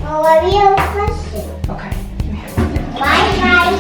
Well, what are your questions? Okay. Bye.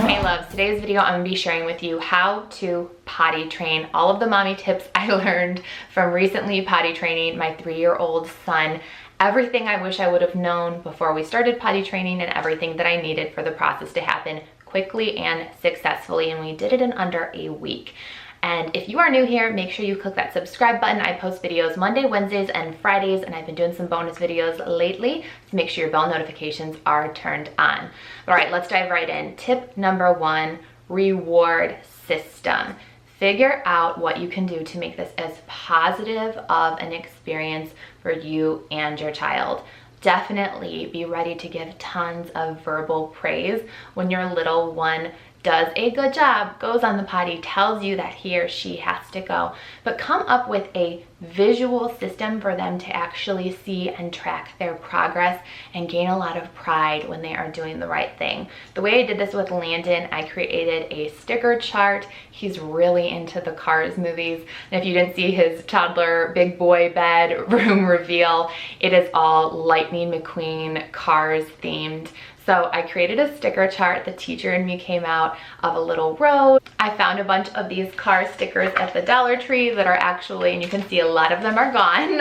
Hey loves, today's video I'm going to be sharing with you how to potty train, all of the mommy tips I learned from recently potty training my 3-year-old son, everything I wish I would have known before we started potty training, and everything that I needed for the process to happen quickly and successfully, and we did it in under a week. And if you are new here, make sure you click that subscribe button. I post videos Monday, Wednesdays, and Fridays, and I've been doing some bonus videos lately, so make sure your bell notifications are turned on. All right, let's dive right in. Tip number 1, reward system. Figure out what you can do to make this as positive of an experience for you and your child. Definitely be ready to give tons of verbal praise when your little one does a good job, goes on the potty, tells you that he or she has to go, but come up with a visual system for them to actually see and track their progress and gain a lot of pride when they are doing the right thing. The way I did this with Landon, I created a sticker chart. He's really into the Cars movies, and if you didn't see his toddler big boy bed room reveal, it is all Lightning McQueen Cars themed. So I created a sticker chart. The teacher and me came out of a little road. I found a bunch of these car stickers at the Dollar Tree that are actually, and you can see a lot of them are gone.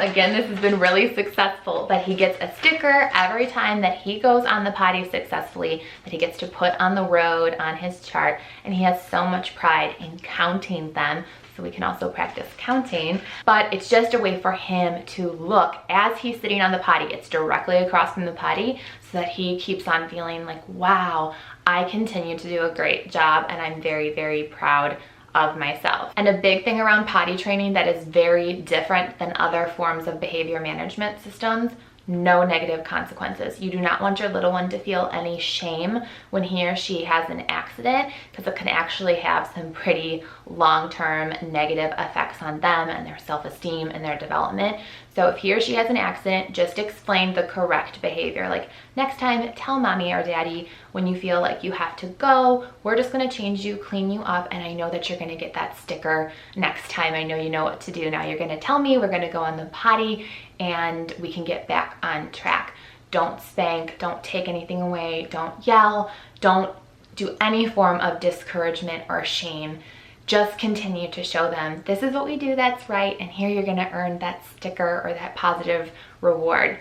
Again, this has been really successful, but he gets a sticker every time that he goes on the potty successfully that he gets to put on the road on his chart, and he has so much pride in counting them. So we can also practice counting, but it's just a way for him to look as he's sitting on the potty. It's directly across from the potty, so that he keeps on feeling like, wow, I continue to do a great job, and I'm very, very proud of myself. And a big thing around potty training that is very different than other forms of behavior management systems: no negative consequences. You do not want your little one to feel any shame when he or she has an accident, because it can actually have some pretty long-term negative effects on them and their self-esteem and their development. So if he or she has an accident, just explain the correct behavior. Like, next time, tell mommy or daddy when you feel like you have to go, we're just gonna change you, clean you up, and I know that you're gonna get that sticker next time. I know you know what to do. Now you're gonna tell me, we're gonna go on the potty, and we can get back on track. Don't spank, don't take anything away, don't yell, don't do any form of discouragement or shame. Just continue to show them, this is what we do that's right, and here you're gonna earn that sticker or that positive reward.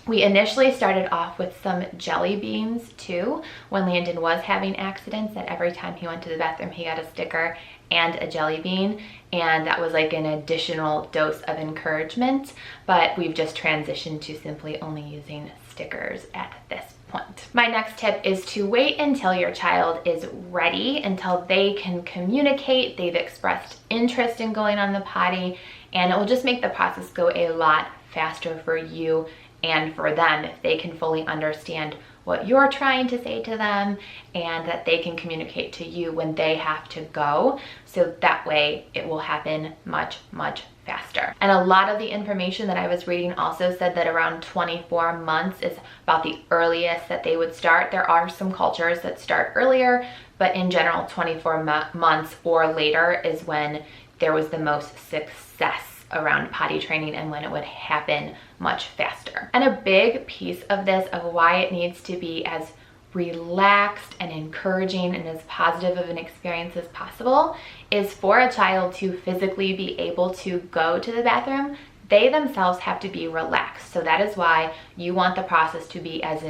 We initially started off with some jelly beans too, when Landon was having accidents, that every time he went to the bathroom he got a sticker and a jelly bean, and that was like an additional dose of encouragement, but we've just transitioned to simply only using stickers at this point. My next tip is to wait until your child is ready, until they can communicate, they've expressed interest in going on the potty, and it will just make the process go a lot faster for you and for them if they can fully understand what you're trying to say to them, and that they can communicate to you when they have to go. So that way it will happen much, much faster. And a lot of the information that I was reading also said that around 24 months is about the earliest that they would start. There are some cultures that start earlier, but in general 24 months or later is when there was the most success around potty training and when it would happen much faster. And a big piece of this, of why it needs to be as relaxed and encouraging and as positive of an experience as possible, is for a child to physically be able to go to the bathroom. They themselves have to be relaxed. So that is why you want the process to be as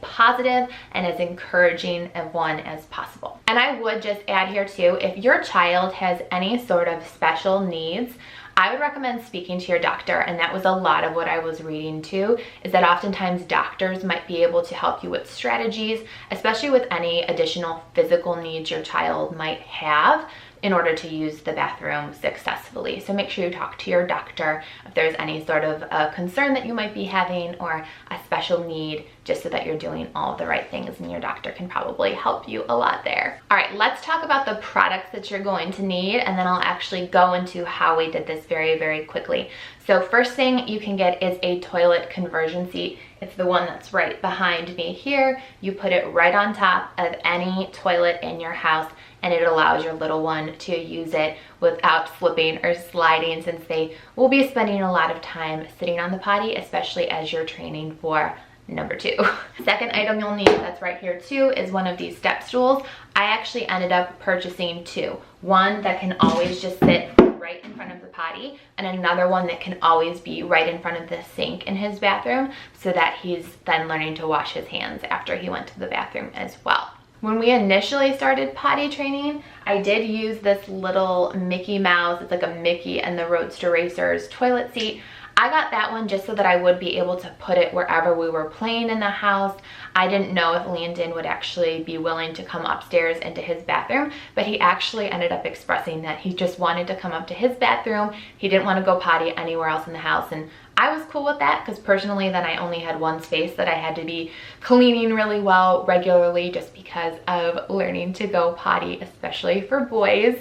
positive and as encouraging of one as possible. And I would just add here too, if your child has any sort of special needs, I would recommend speaking to your doctor, and that was a lot of what I was reading too, is that oftentimes doctors might be able to help you with strategies, especially with any additional physical needs your child might have, in order to use the bathroom successfully. So make sure you talk to your doctor if there's any sort of a concern that you might be having or a special need, just so that you're doing all of the right things, and your doctor can probably help you a lot there. All right, let's talk about the products that you're going to need, and then I'll actually go into how we did this very, very quickly. So first thing you can get is a toilet conversion seat. It's the one that's right behind me here. You put it right on top of any toilet in your house. and it allows your little one to use it without slipping or sliding, since they will be spending a lot of time sitting on the potty, especially as you're training for number 2. Second item you'll need, that's right here too, is one of these step stools. I actually ended up purchasing 2. One that can always just sit right in front of the potty, and another one that can always be right in front of the sink in his bathroom, so that he's then learning to wash his hands after he went to the bathroom as well. When we initially started potty training, I did use this little Mickey Mouse, it's like a Mickey and the Roadster Racers toilet seat. I got that one just so that I would be able to put it wherever we were playing in the house. I didn't know if Landon would actually be willing to come upstairs into his bathroom, but he actually ended up expressing that he just wanted to come up to his bathroom. He didn't want to go potty anywhere else in the house, and I was cool with that, because personally then I only had one space that I had to be cleaning really well regularly, just because of learning to go potty, especially for boys,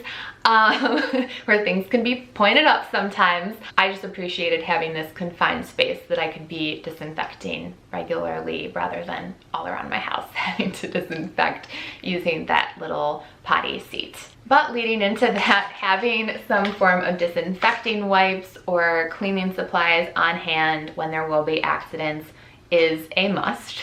where things can be pointed up sometimes. I just appreciated having this confined space that I could be disinfecting regularly, rather than all around my house having to disinfect using that little potty seat. But leading into that, having some form of disinfecting wipes or cleaning supplies on hand when there will be accidents is a must.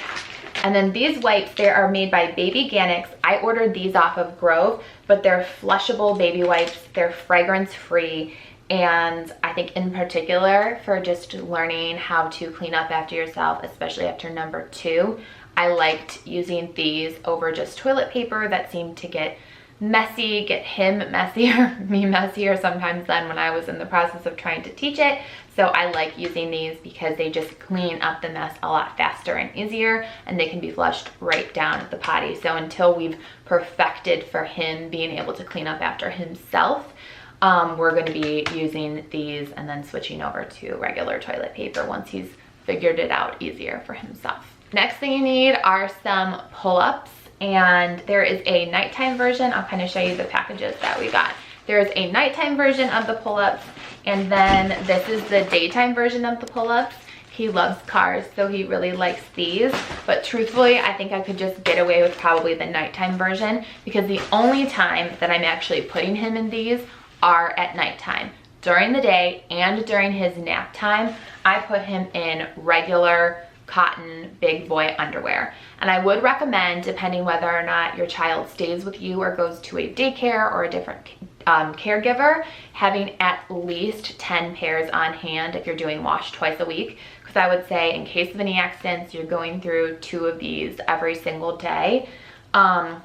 And then these wipes, they are made by Baby Ganix. I ordered these off of Grove, but they're flushable baby wipes. They're fragrance free. And I think in particular for just learning how to clean up after yourself, especially after number 2, I liked using these over just toilet paper that seemed to get messy, get him messier, me messier sometimes then when I was in the process of trying to teach it. So I like using these because they just clean up the mess a lot faster and easier, and they can be flushed right down at the potty. So until we've perfected for him being able to clean up after himself, we're going to be using these and then switching over to regular toilet paper once he's figured it out easier for himself. Next thing you need are some pull-ups. And there is a nighttime version. I'll kind of show you the packages that we got. There's a nighttime version of the pull-ups, and then this is the daytime version of the pull-ups. He loves cars, so he really likes these. But truthfully, I think I could just get away with probably the nighttime version, because the only time that I'm actually putting him in these are at nighttime. During the day and during his nap time, I put him in regular cotton big boy underwear. And I would recommend, depending whether or not your child stays with you or goes to a daycare or a different caregiver, having at least 10 pairs on hand if you're doing wash twice a week. Because I would say, in case of any accidents, you're going through 2 of these every single day. And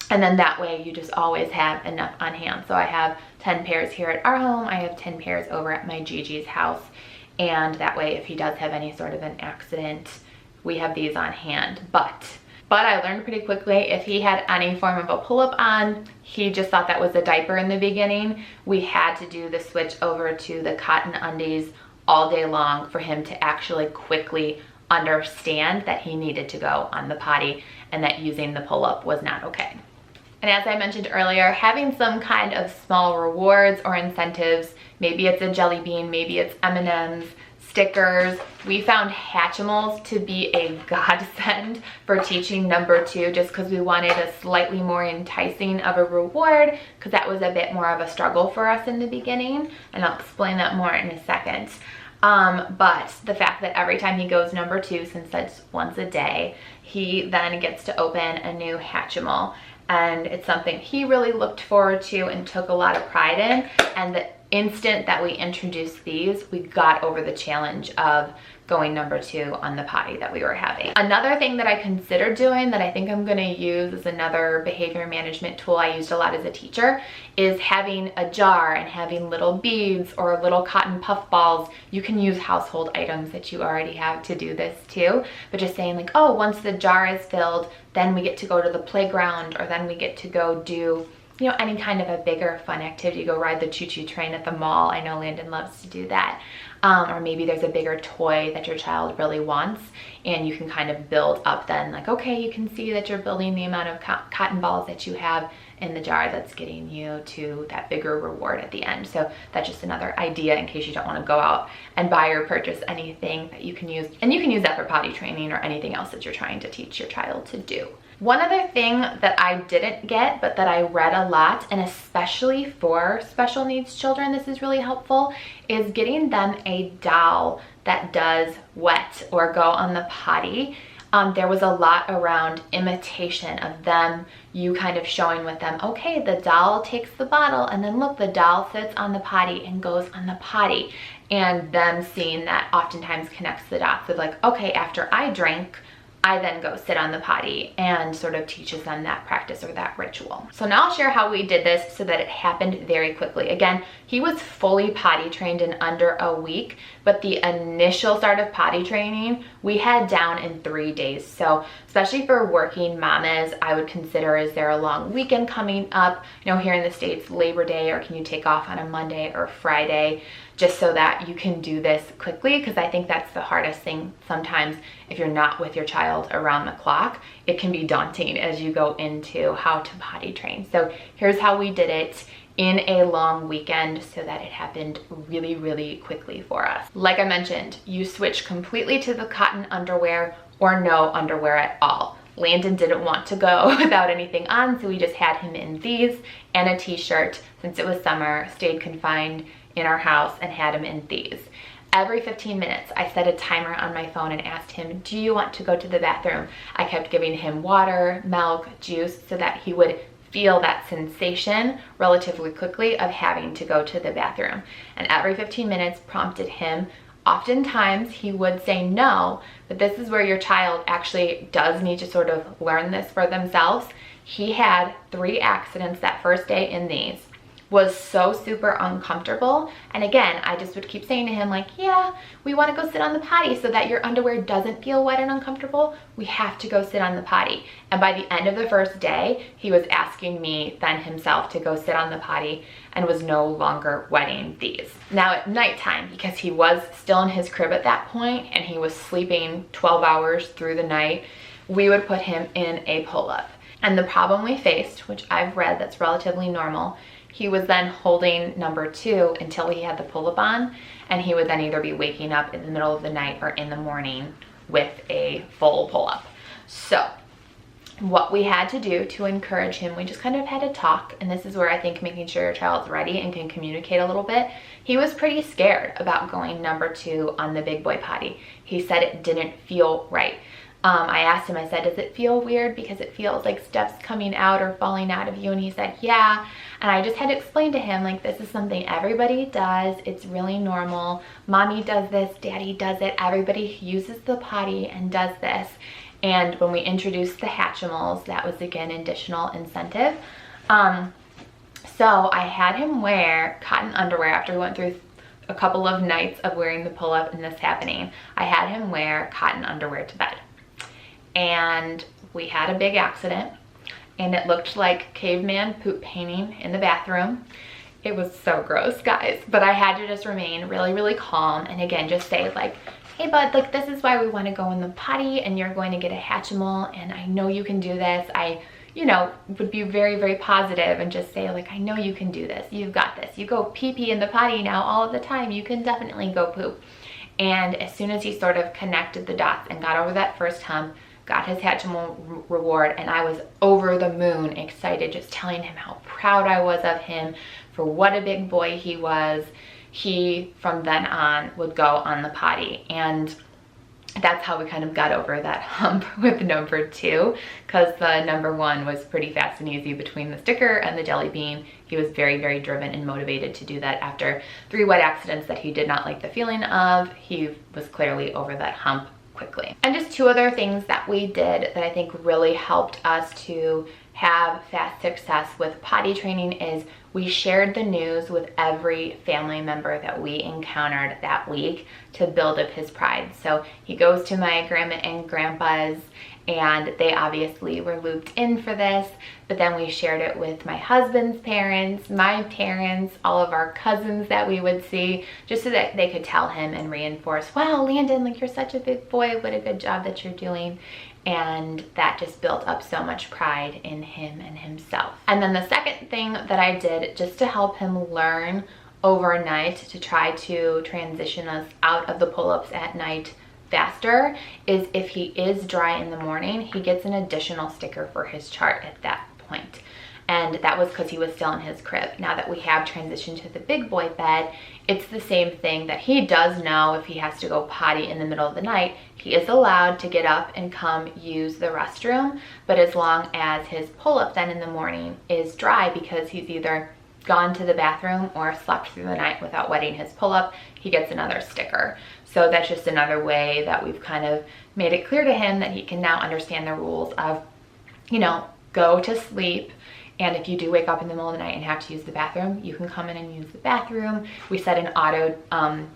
then that way you just always have enough on hand. So I have 10 pairs here at our home. I have 10 pairs over at my Gigi's house. And that way, if he does have any sort of an accident, we have these on hand. But I learned pretty quickly, if he had any form of a pull-up on, he just thought that was a diaper in the beginning. We had to do the switch over to the cotton undies all day long for him to actually quickly understand that he needed to go on the potty and that using the pull-up was not okay. And as I mentioned earlier, having some kind of small rewards or incentives, maybe it's a jelly bean, maybe it's M&Ms, stickers. We found Hatchimals to be a godsend for teaching number 2, just because we wanted a slightly more enticing of a reward, because that was a bit more of a struggle for us in the beginning, and I'll explain that more in a second. But the fact that every time he goes number 2, since that's once a day, he then gets to open a new Hatchimal. And it's something he really looked forward to and took a lot of pride in. And the instant that we introduced these, we got over the challenge of going number 2 on the potty that we were having. Another thing that I considered doing that I think I'm gonna use as another behavior management tool I used a lot as a teacher is having a jar and having little beads or little cotton puff balls. You can use household items that you already have to do this too, but just saying like, oh, once the jar is filled, then we get to go to the playground, or then we get to go do, you know, any kind of a bigger fun activity, go ride the choo-choo train at the mall. I know Landon loves to do that. Or maybe there's a bigger toy that your child really wants, and you can kind of build up then, like, okay, you can see that you're building the amount of cotton balls that you have in the jar that's getting you to that bigger reward at the end. So that's just another idea in case you don't want to go out and buy or purchase anything that you can use. And you can use that for potty training or anything else that you're trying to teach your child to do. One other thing that I didn't get, but that I read a lot, and especially for special needs children, this is really helpful, is getting them a doll that does wet or go on the potty. There was a lot around imitation of them, you kind of showing with them, okay, the doll takes the bottle, and then look, the doll sits on the potty and goes on the potty. And them seeing that oftentimes connects the dots of like, okay, after I drink, I then go sit on the potty, and sort of teaches them that practice or that ritual. So now I'll share how we did this so that it happened very quickly. Again, he was fully potty trained in under a week, but the initial start of potty training we had down in 3 days. So especially for working mamas, I would consider, is there a long weekend coming up? You know, here in the States, Labor Day, or can you take off on a Monday or Friday? Just so that you can do this quickly, because I think that's the hardest thing sometimes if you're not with your child around the clock. It can be daunting as you go into how to potty train. So here's how we did it in a long weekend so that it happened really, really quickly for us. Like I mentioned, you switch completely to the cotton underwear or no underwear at all. Landon didn't want to go without anything on, so we just had him in these and a t-shirt since it was summer, stayed confined in our house, and had him in these. Every 15 minutes, I set a timer on my phone and asked him, do you want to go to the bathroom? I kept giving him water, milk, juice, so that he would feel that sensation relatively quickly of having to go to the bathroom. And every 15 minutes prompted him. Oftentimes he would say no, but this is where your child actually does need to sort of learn this for themselves. He had 3 accidents that first day in these. Was so super uncomfortable, and again, I just would keep saying to him like, yeah, we want to go sit on the potty so that your underwear doesn't feel wet and uncomfortable. We have to go sit on the potty. And by the end of the first day, he was asking me then himself to go sit on the potty and was no longer wetting these. Now at nighttime, because he was still in his crib at that point and he was sleeping 12 hours through the night, we would put him in a pull-up. And the problem we faced, which I've read that's relatively normal, he was then holding number 2 until he had the pull-up on, and he would then either be waking up in the middle of the night or in the morning with a full pull-up. So what we had to do to encourage him, we just kind of had to talk, and this is where I think making sure your child's ready and can communicate a little bit. He was pretty scared about going number 2 on the big boy potty. He said it didn't feel right. I asked him, I said, does it feel weird because it feels like stuff's coming out or falling out of you? And he said, yeah. And I just had to explain to him, like, this is something everybody does. It's really normal. Mommy does this, daddy does it. Everybody uses the potty and does this. And when we introduced the Hatchimals, that was again additional incentive. So I had him wear cotton underwear after we went through a couple of nights of wearing the pull-up and this happening. I had him wear cotton underwear to bed. And we had a big accident, and it looked like caveman poop painting in the bathroom. It was so gross, guys, but I had to just remain really, really calm, and again, just say like, hey bud, like, this is why we want to go in the potty, and you're going to get a Hatchimal, and I know you can do this. I, you know, would be very, very positive and just say like, I know you can do this. You've got this. You go pee-pee in the potty now all of the time. You can definitely go poop. And as soon as he sort of connected the dots and got over that first hump, got his Hatchimal reward, and I was over the moon excited, just telling him how proud I was of him for what a big boy he was. He, from then on, would go on the potty, and that's how we kind of got over that hump with number 2, because the number 1 was pretty fast and easy between the sticker and the jelly bean. He was very, very driven and motivated to do that after 3 wet accidents that he did not like the feeling of. He was clearly over that hump quickly. And just 2 other things that we did that I think really helped us to have fast success with potty training is we shared the news with every family member that we encountered that week to build up his pride. So he goes to my grandma and grandpa's, and they obviously were looped in for this, but then we shared it with my husband's parents, my parents, all of our cousins that we would see, just so that they could tell him and reinforce, wow, Landon, like, you're such a big boy, what a good job that you're doing. And that just built up so much pride in him and himself. And then the second thing that I did, just to help him learn overnight to try to transition us out of the pull-ups at night faster is if he is dry in the morning, he gets an additional sticker for his chart at that point. And that was because he was still in his crib. Now that we have transitioned to the big boy bed, it's the same thing, that he does know if he has to go potty in the middle of the night, he is allowed to get up and come use the restroom, but as long as his pull-up then in the morning is dry because he's either gone to the bathroom or slept through the night without wetting his pull-up, he gets another sticker. So that's just another way that we've kind of made it clear to him that he can now understand the rules of, you know, go to sleep. And if you do wake up in the middle of the night and have to use the bathroom, you can come in and use the bathroom. We set an auto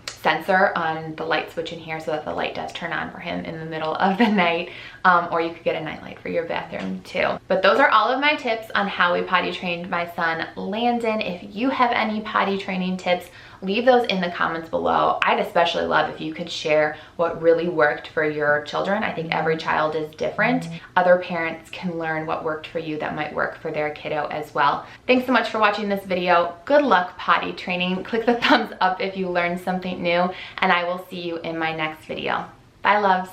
sensor on the light switch in here so that the light does turn on for him in the middle of the night. Or you could get a nightlight for your bathroom too. But those are all of my tips on how we potty trained my son, Landon. If you have any potty training tips, leave those in the comments below. I'd especially love if you could share what really worked for your children. I think every child is different. Other parents can learn what worked for you that might work for their kiddo as well. Thanks so much for watching this video. Good luck potty training. Click the thumbs up if you learned something new, and I will see you in my next video. Bye, loves.